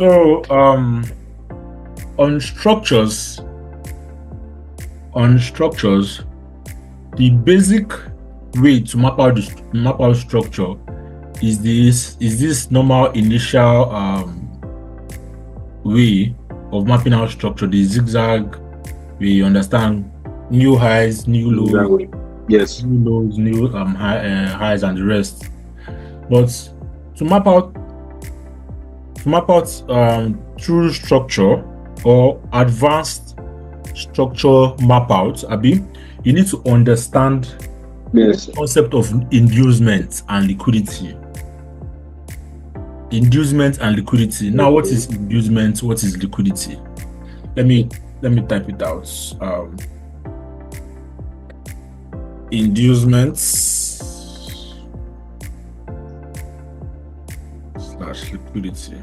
So on structures, on structures, the basic way to map out structure is this normal initial way of mapping out structure, the zigzag. We understand new highs, new lows, Exactly. Yes. new lows, new highs, and the rest. But to map out true structure or advanced structure map out, Abi, you need to understand Yes. the concept of inducement and liquidity. Inducement and liquidity. Now, what is inducement? What is liquidity? Let me type it out. Inducements / liquidity.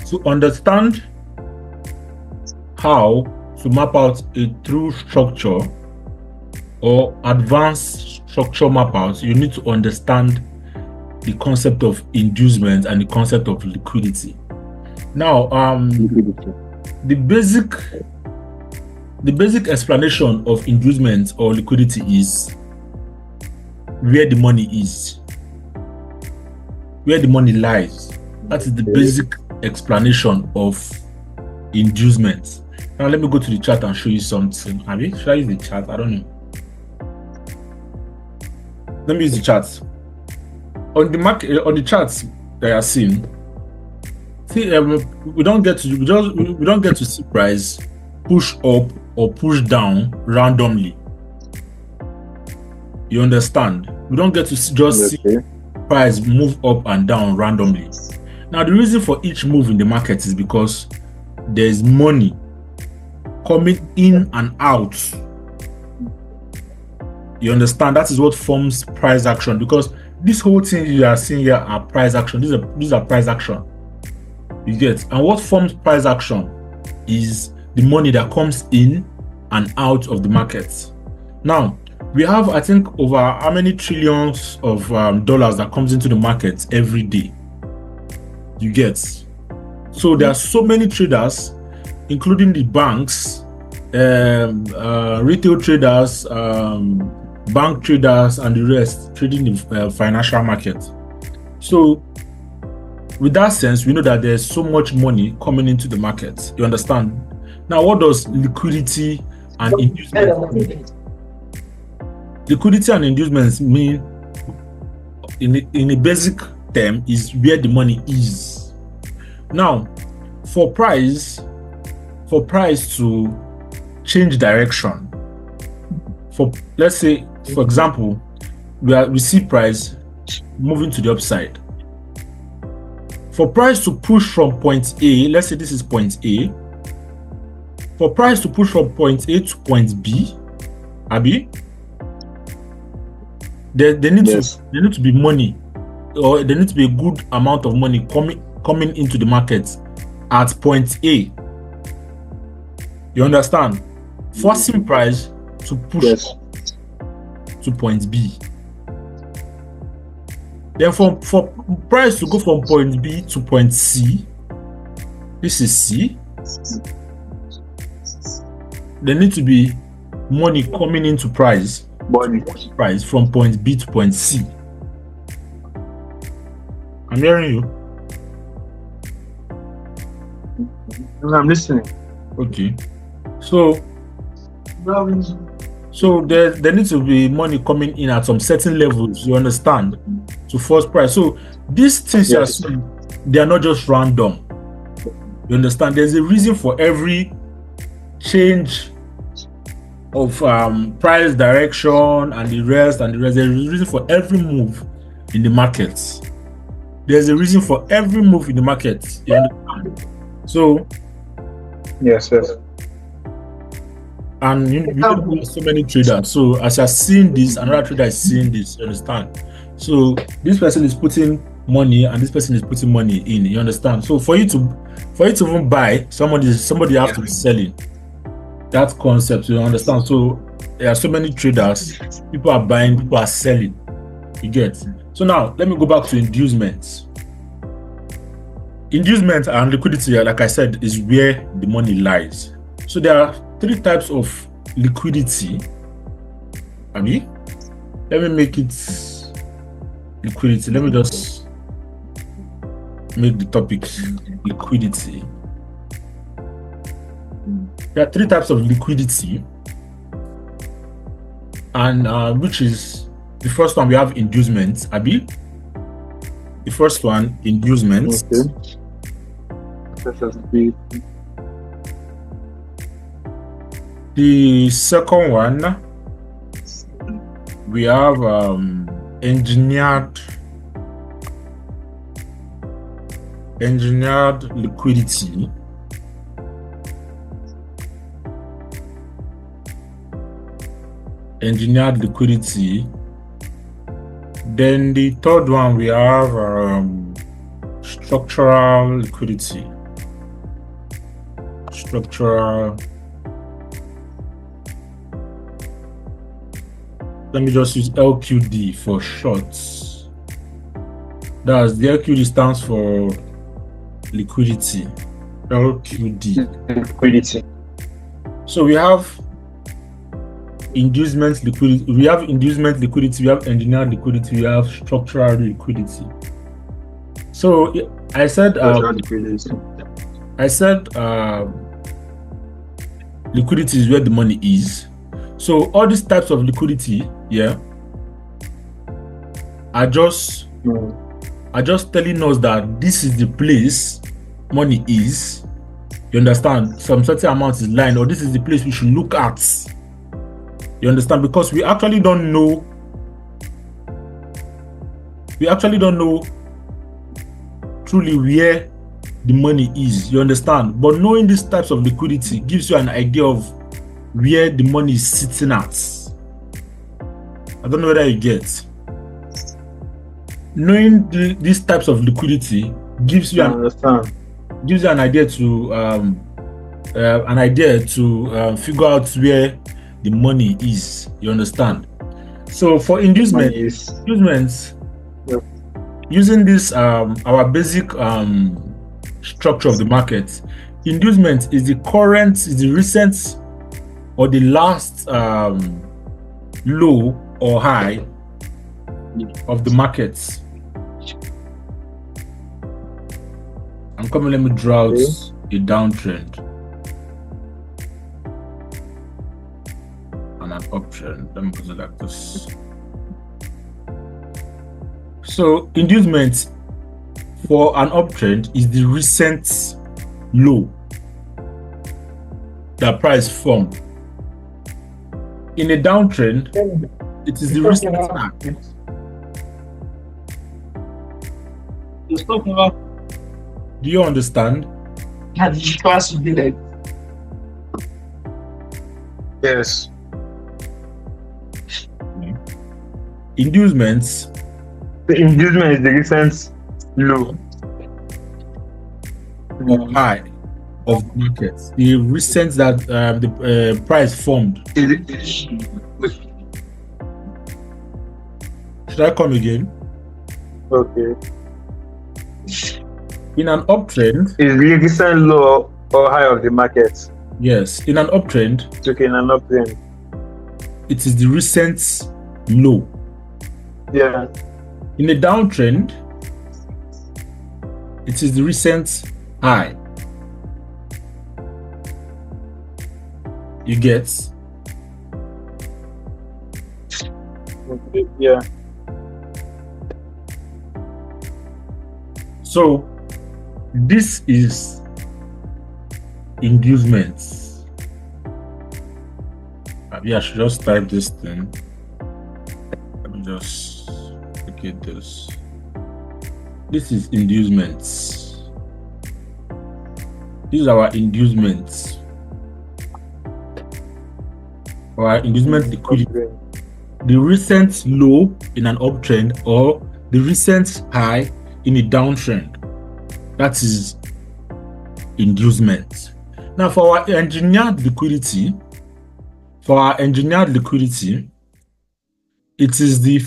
To understand how to map out a true structure or advanced structure map out, you need to understand the concept of inducement and the concept of liquidity. Now, the basic explanation of inducement or liquidity is where the money is, where the money lies. That is the basic explanation of inducement. Now let me go to the chart and show you something. Should I use the chart? I don't know. Let me use the chart. On the market, on the charts that you are seeing, we don't get to see price push up or push down randomly. You understand? We don't get to see price move up and down randomly. Now, the reason for each move in the market is because there's money coming in and out. You understand? That is what forms price action, because this whole thing you are seeing here are price action. These are price action. You get? And what forms price action is the money that comes in and out of the market. Now, we have, I think, over how many trillions of dollars that comes into the market every day. You get? So there are so many traders, including the banks, retail traders, bank traders, and the rest trading the financial market. So with that sense, we know that there's so much money coming into the market. You understand? Now, what does liquidity and inducement mean? Liquidity and inducements mean, in a basic term, is where the money is. Now, for price to change direction, let's say, for example, we see price moving to the upside. For price to push from point A, let's say this is point A. For price to push from point A to point B, Abi, there need to be money, or there needs to be a good amount of money coming into the market at point A. You understand? Forcing price to push to point B. Then for price to go from point B to point C, this is C, there needs to be money coming into price from point B to point C. I'm hearing you. I'm listening. Okay. So there needs to be money coming in at some certain levels, you understand, to force price. So these things are seeing, they are not just random. You understand? There's a reason for every change of price direction and the rest. There's a reason for every move in the markets. There's a reason for every move in the market. You understand? So yes. And you know, so many traders. So as you're seeing this, another trader is seeing this. You understand? So this person is putting money and this person is putting money in. You understand? So for you to even buy, somebody has to be selling. That concept, you understand? So there are so many traders. People are buying, people are selling. You get? So now let me go back to inducements. inducement and liquidity, like I said, is where the money lies. So there are three types of liquidity. Abi, let me make it liquidity. Let me just make the topic liquidity. There are three types of liquidity, and which is the first one we have inducement. Abi, the first one inducement. Okay. The second one we have engineered liquidity. Engineered liquidity. Then the third one we have structural liquidity. Structural. Let me just use LQD for short. That's the LQD stands for liquidity. LQD. Liquidity. So we have inducement liquidity, we have engineered liquidity, we have structural liquidity. So I said liquidity is where the money is. So all these types of liquidity, are just telling us that this is the place money is. You understand? Some certain amount is lying, or this is the place we should look at. You understand? Because we actually don't know. Truly where the money is. You understand? But knowing these types of liquidity gives you an idea of where the money is sitting at. I don't know whether you get. Knowing these types of liquidity gives you an idea to figure out where the money is. You understand? So for inducements, using this our basic structure of the market, inducement is the recent or the last low or high of the markets. Let me draw out a downtrend and an uptrend. Let me put it like this. So inducement for an uptrend is the recent low that price formed. In a downtrend, it is the recent high. Do you understand? Yes. Inducements. The inducement is the recent low or high of the market. The recent that the price formed. Should I come again? Okay. In an uptrend, is the recent low or high of the market. Yes, in an uptrend. Okay, in an uptrend. It is the recent low. Yeah. In a downtrend, it is the recent high. You get? Okay, yeah. So this is inducements. Maybe I should just type this thing. Let me just look at this. This is inducements. These are our inducements. Our inducement liquidity. The recent low in an uptrend or the recent high in a downtrend. That is inducement. Now for our engineered liquidity, it is the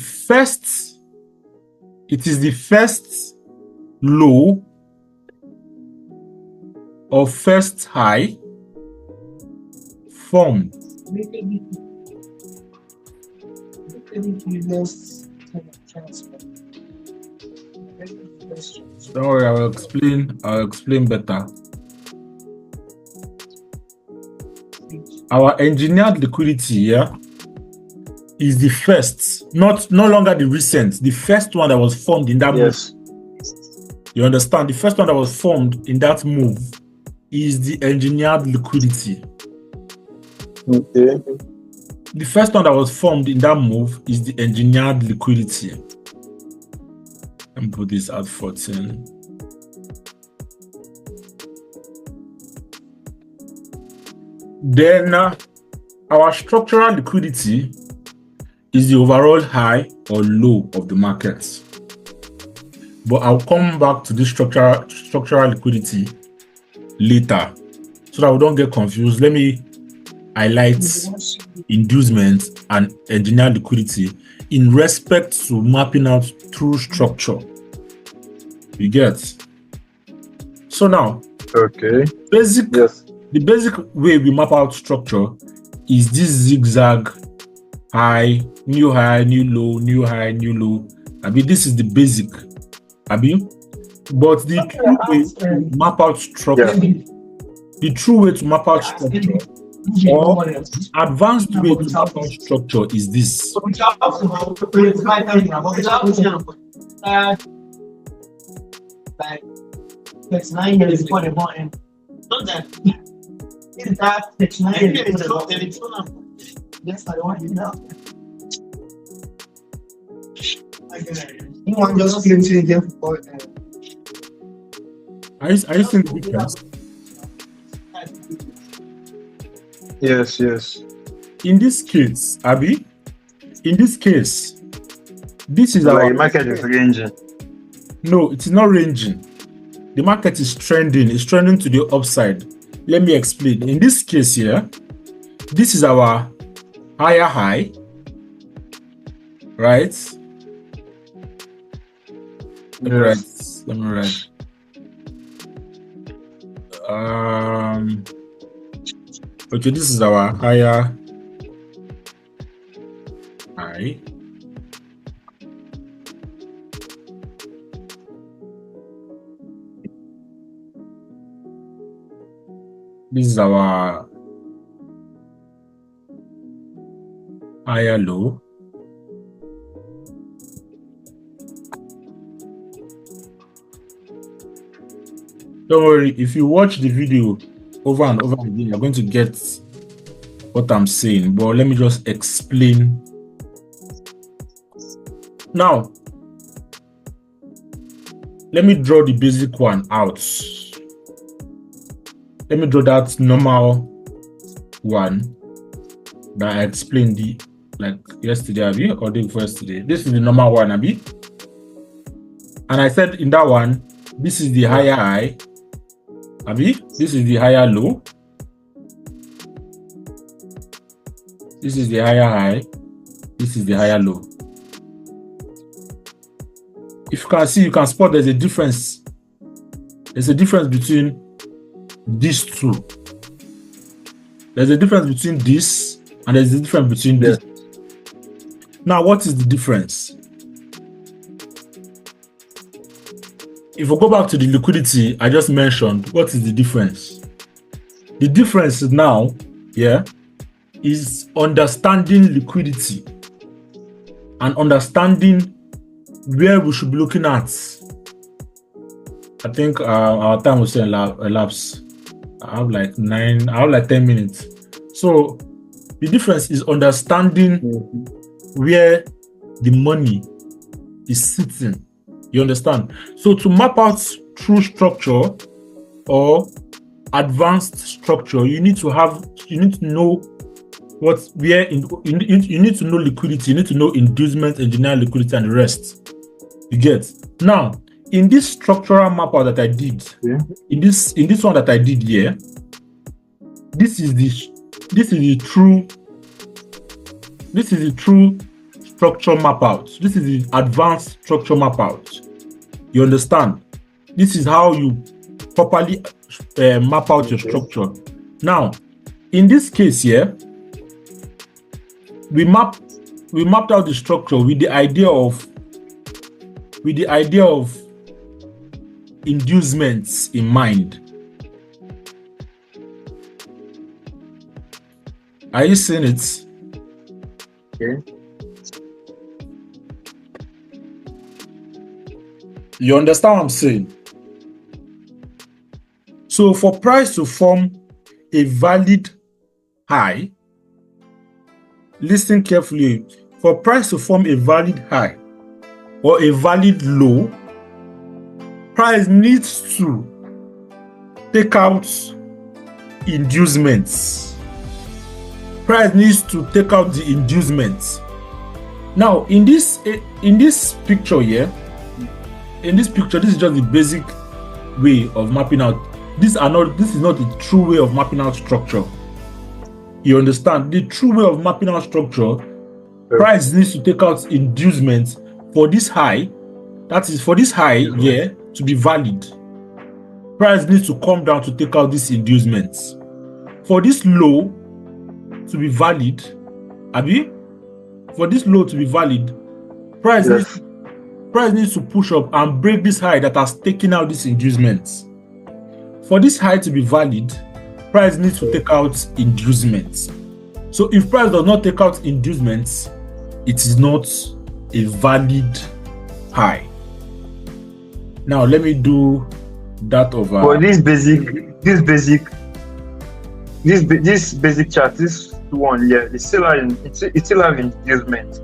first low or first high formed. Don't worry, I'll explain better. Our engineered liquidity here is the first, no longer the recent, the first one that was formed in that move. You understand? The first one that was formed in that move is the engineered liquidity. Okay. The first one that was formed in that move is the engineered liquidity. Let me put this at 14. Then our structural liquidity is the overall high or low of the market. But I'll come back to this structural liquidity later so that we don't get confused. Let me highlight inducement and engineered liquidity in respect to mapping out true structure. You get? So now, Okay. The basic way we map out structure is this zigzag high, new low, new high, new low. I mean, this is the basic. I mean, but the true way to map out structure, the true way to map out structure, or advanced way to map out structure is this. You want just plenty again for Are you seeing the difference? Yes. In this case, Abby, this is Like our the market is ranging. No, it is not ranging. The market is trending. It's trending to the upside. Let me explain. In this case here, this is our higher high, right? Let me write. Okay, this is our higher high. This is our higher low. Don't worry, if you watch the video over and over again, you're going to get what I'm saying. But let me just explain. Now, let me draw the basic one out. Let me draw that normal one that I explained like yesterday, Abi, or day before yesterday. This is the normal one, Abi. And I said in that one, this is the higher high, Abi. This is the higher low. This is the higher high. This is the higher low. If you can see, you can spot there's a difference. There's a difference between these two. There's a difference between this and there's a difference between this. Now, what is the difference? If we go back to the liquidity I just mentioned, what is the difference? The difference now, is understanding liquidity and understanding where we should be looking at. I think our time will say elapse. I have like 10 minutes. So the difference is understanding where the money is sitting. You understand? So to map out true structure or advanced structure, you need to know you need to know liquidity, you need to know inducement, engineering liquidity, and the rest. You get? Now, in this structural map out that I did, in this one that I did here, this is the true structure map out. This is the advanced structure map out. You understand? This is how you properly map out your structure. Now, in this case here, we mapped out the structure with the idea of inducements in mind. Are you seeing it? Okay. You understand what I'm saying? So for price to form a valid high, listen carefully. For price to form a valid high or a valid low, price needs to take out inducements. Price needs to take out the inducements. Now, in this picture here, this is just the basic way of mapping out. This is not the true way of mapping out structure. You understand? The true way of mapping out structure, price needs to take out inducements for this high. That is, for this high here to be valid, price needs to come down to take out these inducements. For this low to be valid, for this low to be valid, price needs to push up and break this high that has taken out these inducements. For this high to be valid, price needs to take out inducements. So if price does not take out inducements, it is not a valid high. Now let me do that over. For this basic chart, this one here, it still have inducement.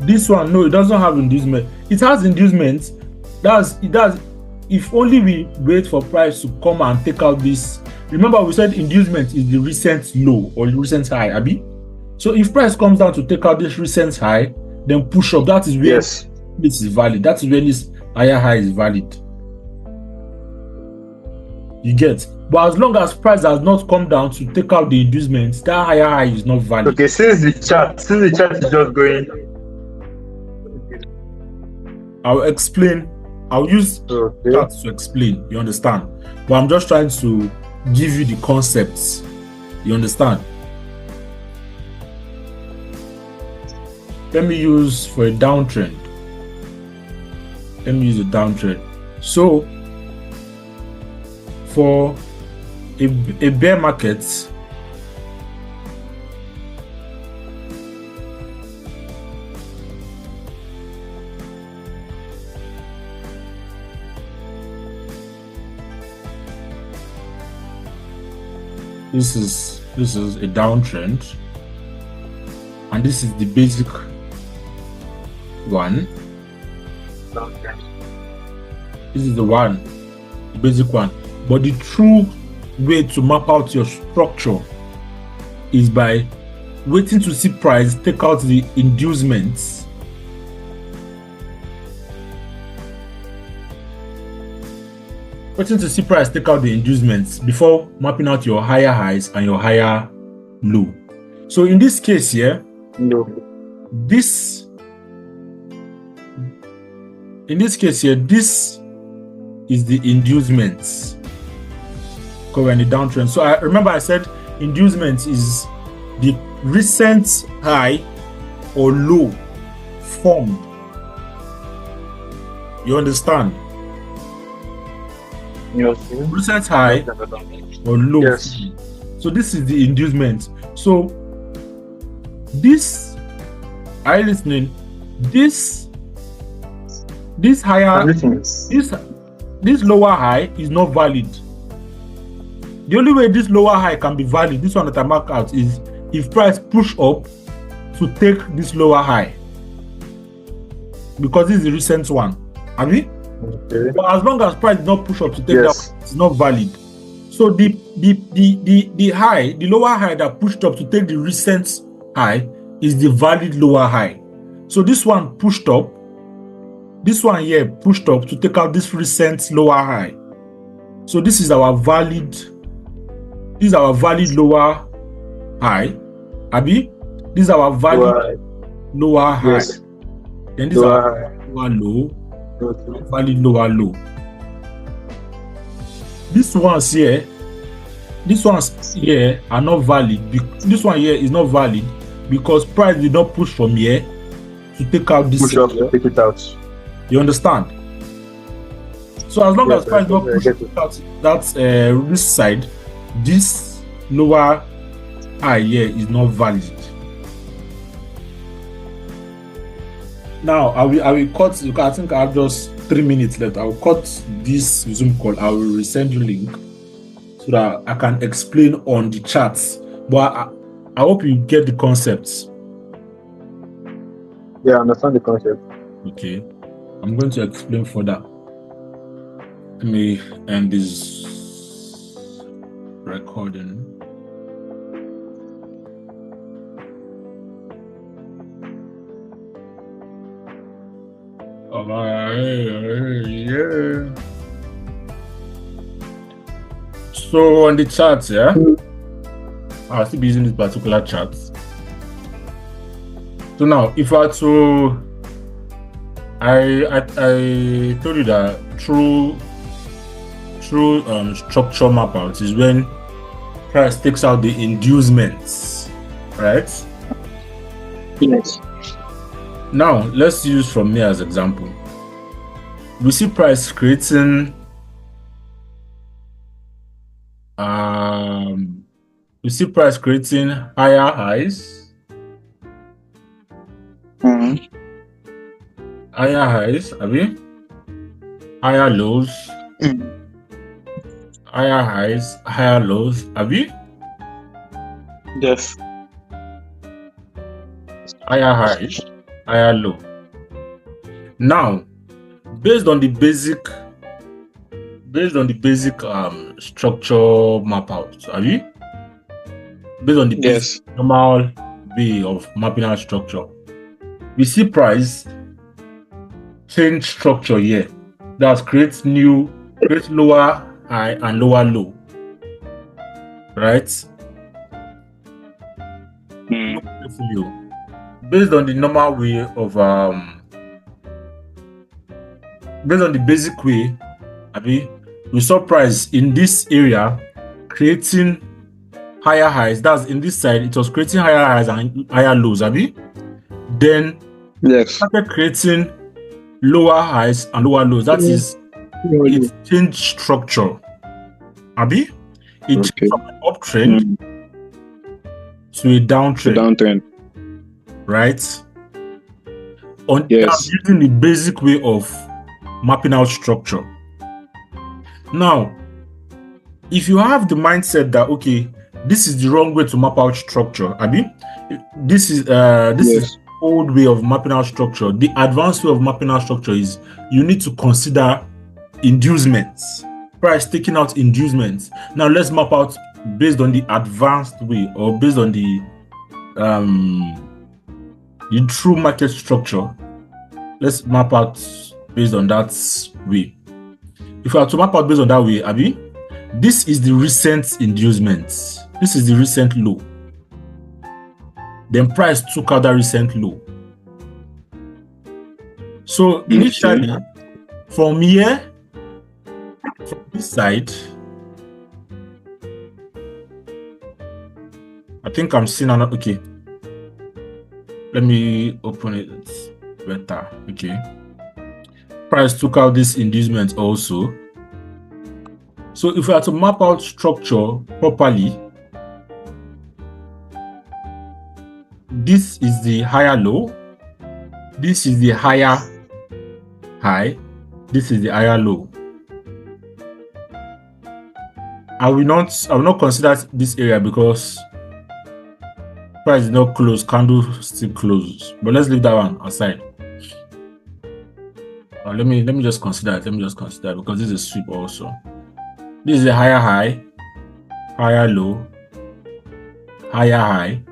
This one, no, it doesn't have inducement. It has inducements. It does. If only we wait for price to come and take out this. Remember, we said inducement is the recent low or the recent high, Abi. So if price comes down to take out this recent high, then push up. That is where this is valid. That is when this higher high is valid. You get? But as long as price has not come down to take out the inducements, that higher high is not valid. Okay, since the chart is just going. I'll explain. I'll use charts to explain. You understand? But I'm just trying to give you the concepts. You understand? Let me use for a downtrend. Let me use a downtrend. So, for a bear market, this is a downtrend, and this is the basic one. This is the basic one. But the true way to map out your structure is by waiting to see price take out the inducements. Waiting to see price take out the inducements before mapping out your higher highs and your higher low. So in this case here, this is the inducements because we're in the downtrend. So I remember I said inducement is the recent high or low formed. You understand? Yes. Recent high or low. Yes. So this is the inducement. So this, are you listening? This higher, this lower high is not valid. The only way this lower high can be valid, this one that I mark out, is if price push up to take this lower high, because this is the recent one. I mean, but as long as price does not push up to take that, it's not valid. So the high, the lower high that pushed up to take the recent high is the valid lower high. So this one pushed up. This one here pushed up to take out this recent lower high. So this is our valid lower high. Abi, this is our valid lower high. Yes. Then this is our lower low, valid lower low. These ones here are not valid. This one here is not valid because price did not push from here to take out this. Push up to take it out. You understand? So as long Yes, as price I not get push it. out this side, this lower high here is not valid. Now I will cut. I think I have just 3 minutes left. I will cut this Zoom call. I will resend you link so that I can explain on the charts. But I hope you get the concepts. Yeah, I understand the concept. Okay, I'm going to explain further. Let me end this recording. Yeah. So on the charts, yeah, I'll still be using this particular chart. So now, if I were to, I told you that true structure map out is when price takes out the inducements, right? Yes. Now let's use from here as example. We see price creating higher highs, higher highs, higher lows, higher highs, higher lows, Yes. higher highs, higher low. Now, based on the basic structure map out, based on the basic normal way of mapping out structure, we see price change structure here. That creates lower high and lower low, right? Based on the normal way of based on the basic way, we saw price in this area creating higher highs. That's in this side, it was creating higher highs and higher lows, Then started creating lower highs and lower lows. That is, it changed structure. It changed from an uptrend to a downtrend. Right? I'm using the basic way of mapping out structure. Now, if you have the mindset that okay, this is the wrong way to map out structure, this is old way of mapping out structure. The advanced way of mapping out structure is you need to consider inducements. Price taking out inducements. Now let's map out based on the advanced way or based on the true market structure. Let's map out based on that way. If I were to map out based on that way, this is the recent inducement. This is the recent low. Then price took out that recent low. So initially, from here, from this side, I think I'm seeing another. Okay, let me open it better. Okay, price took out this inducement also. So if we are to map out structure properly, this is the higher low, this is the higher high, this is the higher low. I will not consider this area because price is not close, candle still closes. But let's leave that one aside. Let me just consider it. Because this is a sweep also. This is a higher high, higher low, higher high,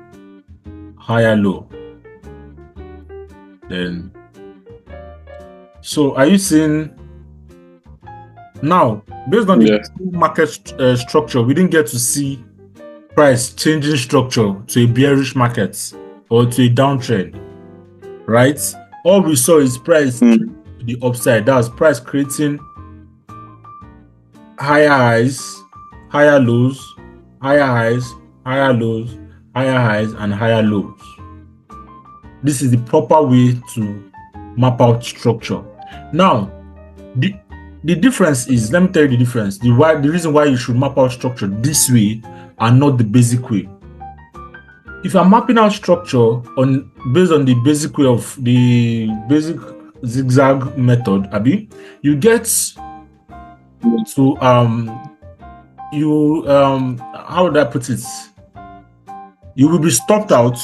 higher low. Then, so are you seeing now? Based on the market structure, we didn't get to see price changing structure to a bearish market or to a downtrend, right? All we saw is price to the upside. That's price creating higher highs, higher lows, higher highs, higher lows, higher highs, and higher lows. This is the proper way to map out structure. Now, the difference is, let me tell you the difference. The reason why you should map out structure this way and not the basic way. If I'm mapping out structure based on the basic way of the basic zigzag method, Abi, you get to how would I put it? You will be stopped out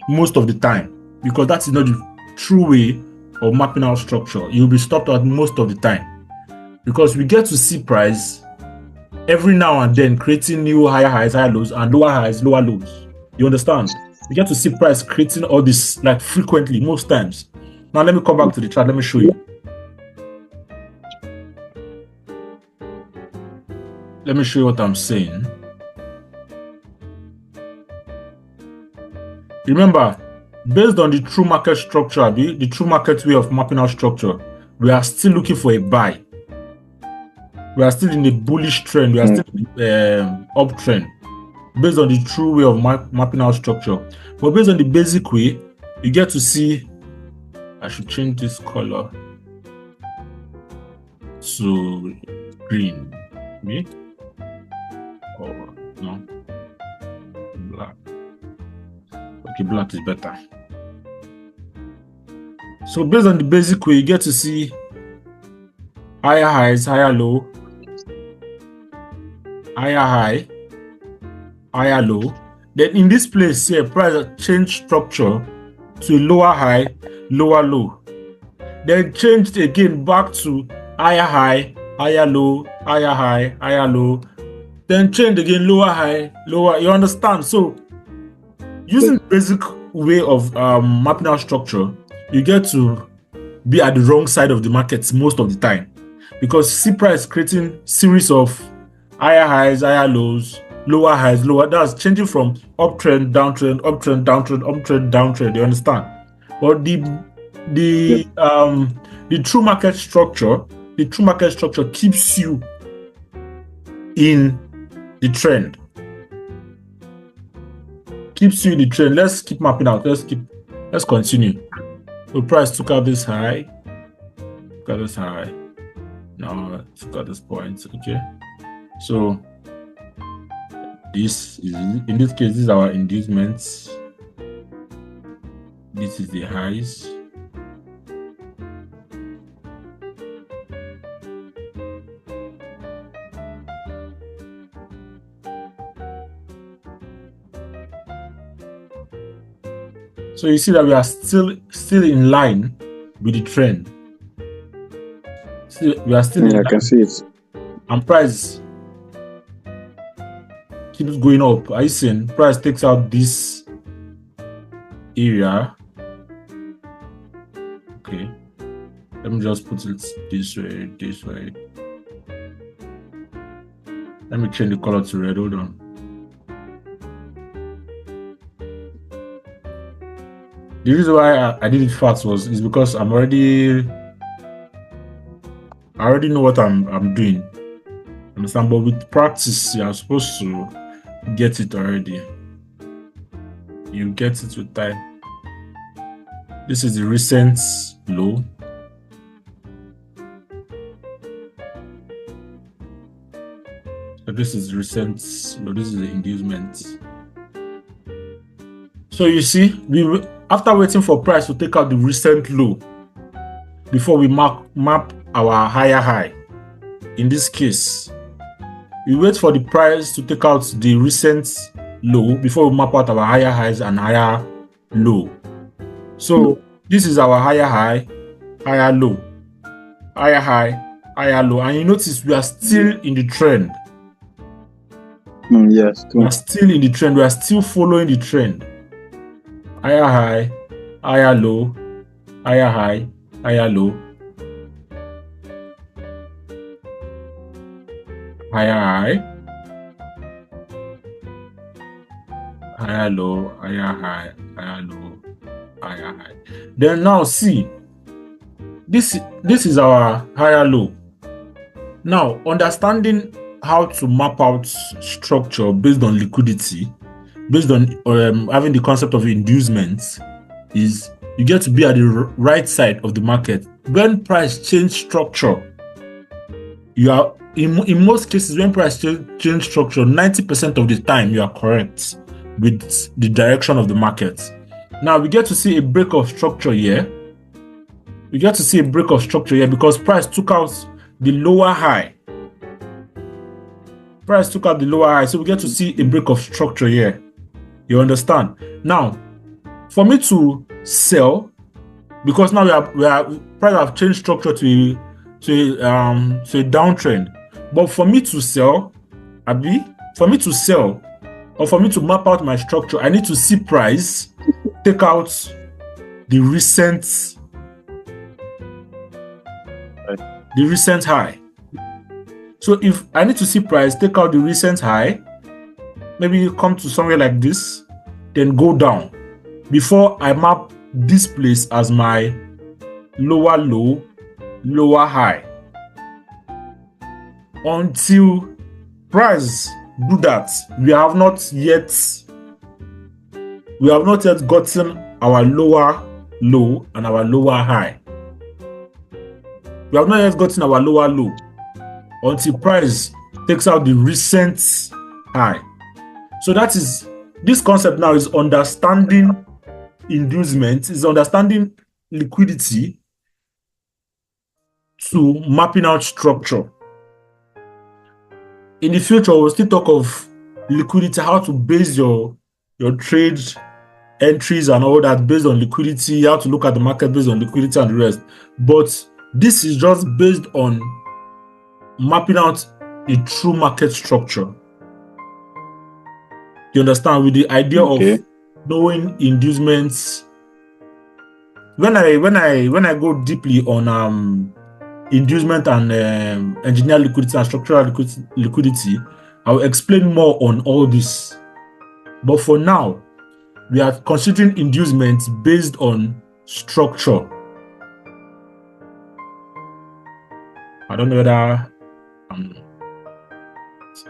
most of the time because that is not the true way of mapping out structure. You'll be stopped out most of the time because we get to see price every now and then creating new higher highs, higher lows, and lower highs, lower lows. You understand? You get to see price creating all this like frequently, most times. Now let me come back to the chart. Let me show you. Let me show you what I'm saying. Remember, based on the true market structure, the true market way of mapping out structure, we are still looking for a buy. We are still in a bullish trend. We are still in uptrend. Based on the true way of mapping out structure. But based on the basic way, you get to see, I should change this color to green. Me? Or no? Black. Okay, black is better. So based on the basic way, you get to see higher highs, higher low, higher high, higher low. Then in this place here, price change structure to lower high, lower low. Then changed again back to higher high, higher low, higher high, higher low. Then change again, lower high, lower. You understand? So using the basic way of mapping out structure, you get to be at the wrong side of the markets most of the time because see price creating series of higher highs, higher lows, lower highs, lower. That's changing from uptrend, downtrend, uptrend, downtrend, uptrend, downtrend. You understand? But the true market structure keeps you in the trend. Keeps you in the trend. Let's keep mapping out. Let's continue. The price took out this high. Got this high. Now took out this point. Okay. So this is, in this case, these are our inducements. This is the highs. So you see that we are still in line with the trend. We are still in line. I can see it. And price keeps going up. Are you seeing? Price takes out this area. Okay. Let me just put it this way, this way. Let me change the color to red. Hold on. The reason why I did it fast is because I already know what I'm doing. Understand? But with practice, you are supposed to get it already. You get it with time. This is the recent low. So this is recent low. This is the inducement. So you see, after waiting for price to take out the recent low before we map our higher high, in this case, we wait for the price to take out the recent low before we map out our higher highs and higher low. So this is our higher high, higher low, higher high, higher low, and you notice we are still in the trend. Yes, we are still in the trend. We are still following the trend. Higher high, higher low, higher high, higher low, higher high, higher low, higher high, higher low, higher high. Then now see, this is our higher low. Now understanding how to map out structure based on liquidity, based on having the concept of inducement, is you get to be at the right side of the market. When price change structure, you are in most cases when price change structure, 90% of the time you are correct with the direction of the market. Now we get to see a break of structure here. We get to see a break of structure here because price took out the lower high. Price took out the lower high, so we get to see a break of structure here. You understand? Now, for me to sell, because now price have changed structure to a downtrend. But for me to sell, or for me to map out my structure, I need to see price take out the recent high. So if I need to see price take out the recent high, maybe you come to somewhere like this, then go down before I map this place as my lower low, lower high. Until price do that, we have not yet gotten our lower low and our lower high. We have not yet gotten our lower low until price takes out the recent high. So that is, this concept now is understanding inducement, is understanding liquidity to mapping out structure. In the future, we'll still talk of liquidity, how to base your trade entries and all that based on liquidity, how to look at the market based on liquidity and the rest. But this is just based on mapping out a true market structure. You understand? With the idea of knowing inducements. When I go deeply on inducement and engineer liquidity and structural liquidity, I'll explain more on all this. But for now, we are considering inducement based on structure. I don't know whether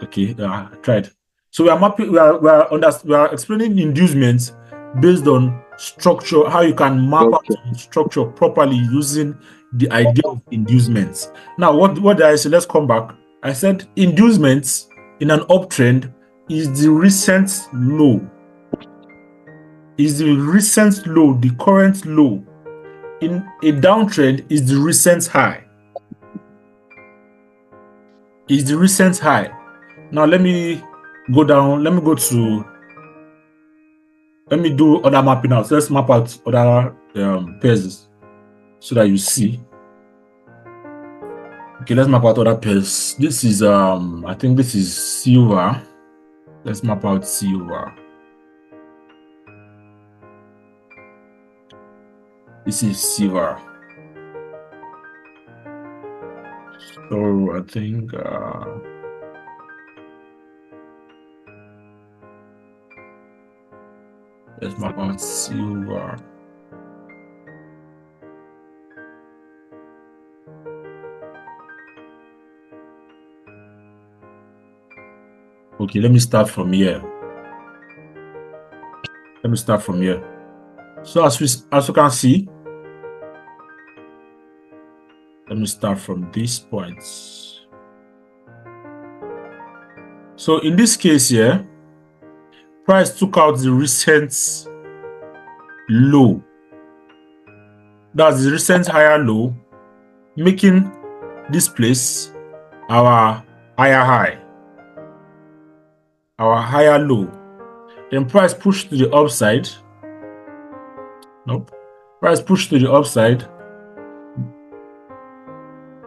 okay. I tried. So we are explaining inducement based on structure, how you can map out structure properly using the idea of inducements. Now, what did I say? Let's come back. I said inducements in an uptrend is the recent low. Is the recent low, the current low. In a downtrend is the recent high. Is the recent high. Now let me go down. Let me do other mapping out. So let's map out other pairs so that you see. Okay, let's map out other pairs. This is I think this is silver. Let's map out silver. This is silver. So I think let's map out silver. Okay, let me start from here. So as you can see, let me start from this point. So in this case here, price took out the recent low. That's the recent higher low, making this place our higher high, our higher low. Then price pushed to the upside. Nope. Price pushed to the upside.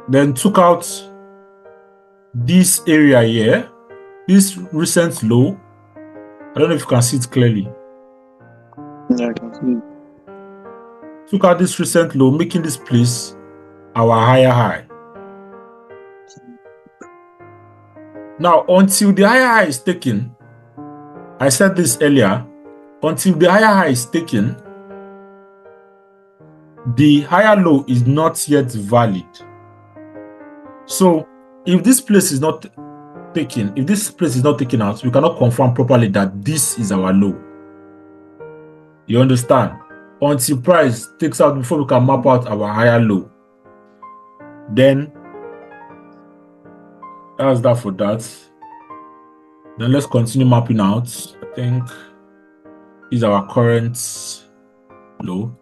Then took out this area here, this recent low. I don't know if you can see it clearly. Yeah, I can see. Took out this recent low, making this place our higher high. Now, until the higher high is taken, I said this earlier, until the higher high is taken, the higher low is not yet valid. So if this place is not taken, if this place is not taken out, we cannot confirm properly that this is our low. You understand? Until price takes out before we can map out our higher low. Then that's that for that. Then let's continue mapping out. I think is our current low.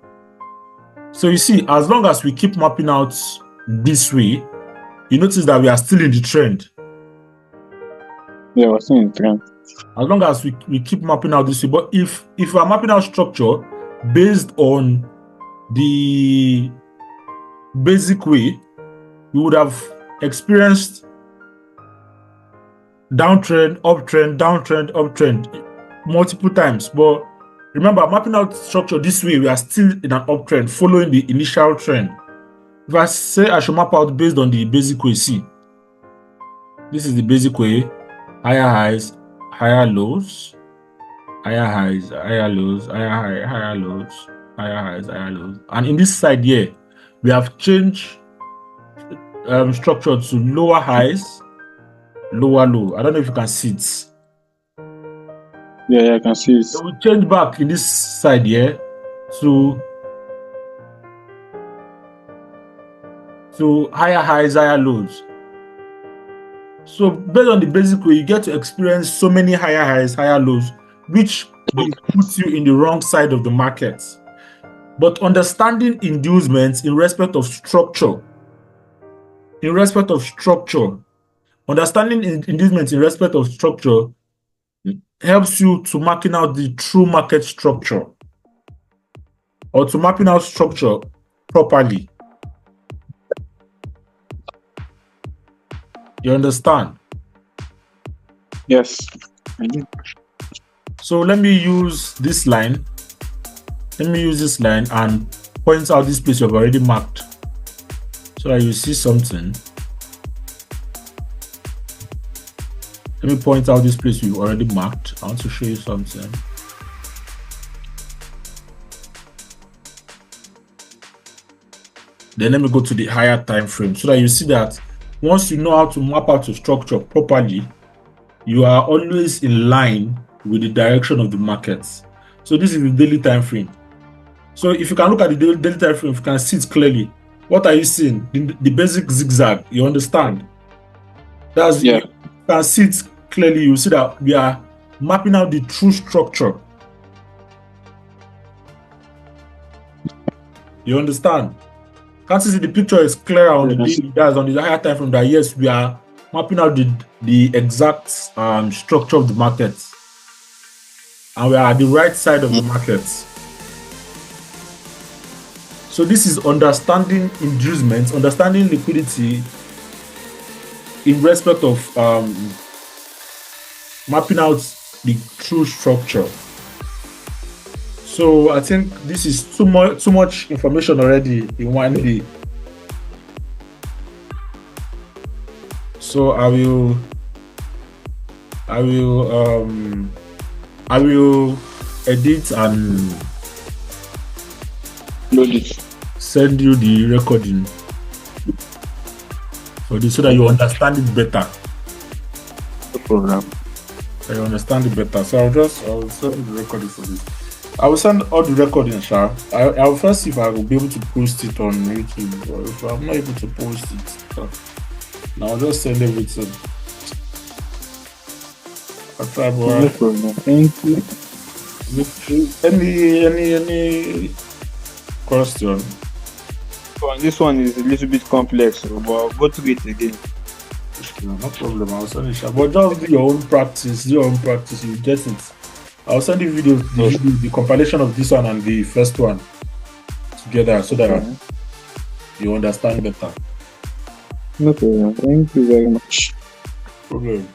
So you see, as long as we keep mapping out this way, you notice that we are still in the trend. Yeah, we're still in the trend. As long as we keep mapping out this way. But if we are mapping out structure based on the basic way, we would have experienced downtrend, uptrend, downtrend, uptrend multiple times. But remember, mapping out structure this way, we are still in an uptrend following the initial trend. If I say I should map out based on the basic way, see, this is the basic way: higher highs, higher lows, higher highs, higher lows, higher lows, higher highs, higher lows. And in this side here, we have changed structure to lower highs, lower low. I don't know if you can see it. Yeah, I can see it. So we change back in this side here to higher highs, higher lows. So based on the basic way, you get to experience so many higher highs, higher lows, which will put you in the wrong side of the market. But understanding inducements in respect of structure, understanding inducements in respect of structure helps you to mapping out the true market structure, or to mapping out structure properly. You understand? Yes, I do. So let me use this line. Let me use this line and point out this place you've already marked, so that you see something. Let me point out this place we've already marked. I want to show you something. Then let me go to the higher time frame, so that you see that once you know how to map out your structure properly, you are always in line with the direction of the markets. So this is the daily time frame. So if you can look at the daily time frame, you can see it clearly. What are you seeing? The basic zigzag. You understand? That's Yeah. You can see it clearly. You see that we are mapping out the true structure. You understand? Can't you see the picture is clear on the daily, that's on the higher time frame, that yes, we are mapping out the exact structure of the market, and we are at the right side of the market. So this is understanding inducements, understanding liquidity in respect of mapping out the true structure. So I think this is too much information already in one day. So I will edit and Load it. send you the recording for this, so that you understand it better. No problem. I understand it better. So I'll send you the recording for this. I will send all the recordings, Sha. I'll first see if I will be able to post it on YouTube, or if I'm not able to post it, now I'll just send everything. I'll try, No boy. problem. Thank you. Any question? This one is a little bit complex, but I'll go through it again. No problem. I'll send it, Sha. But just do your own practice. You get it. I'll send you the compilation of this one and the first one together, so that you understand better. No problem. Thank you very much. Problem.